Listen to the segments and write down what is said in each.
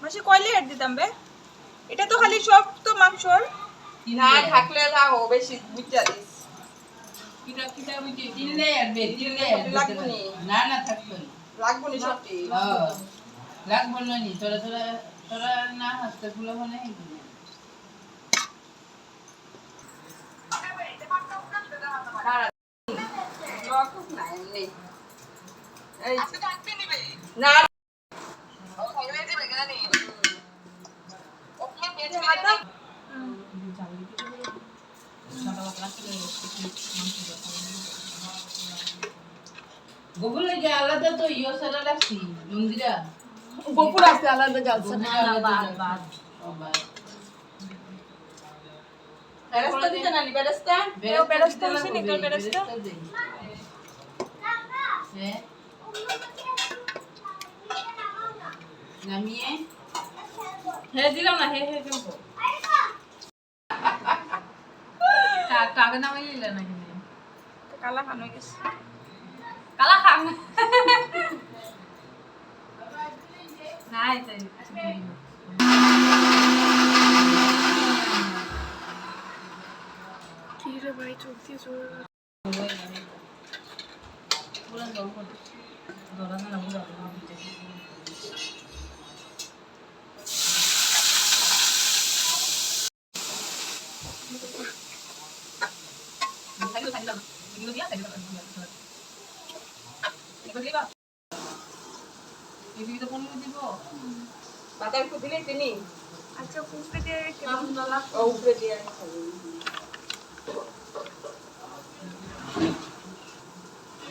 মাসি কয়লে এড দিতাম বে এটা তো খালি সব তো মাংসর না থাকলে রাখো বেশি বুঝা দিস কিটা কিটা বুঝি দিলে আর বে দিলে লাগবে না না থাকবে না লাগবে না সত্যি লাগবে না নি তোরা তোরা তোরা না হাসতে গুলো মানে না গোবর লাগে আলাদা তো ইও সারা লাগছি মন্দিরা গোপুর আছে আলাদা জালসা না বাদ বাদ বেরেস্তা দিতে না নি বেরেস্তা বেরেস্তা আছে নি তোর বেরেস্তা হ্যাঁ নামিয়ে হে দিলাম না হে হে কেমন কাকে নামাই লিলে না কিনে কালা খান হয়ে গেছে কালা খান নাই তাই কি রে ভাই চোখ দিয়ে জোর পুরা জল পড়ে ধরা না বুঝা বাতার কো দিলে তিনি আচ্ছা উপরে দিয়ে কেমন দলা ও উপরে দিয়ে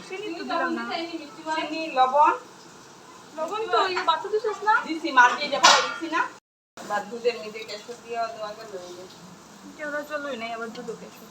চিনি তো দিলাম না চিনি লবণ লবণ তো এই বাচ্চা দিছিস না দিছি মার দিয়ে যা পাই দিছি না বাদ দুধের মধ্যে কেশর দিয়ে দেওয়া গেল কেউ চলই নাই আবার দুধ কেশর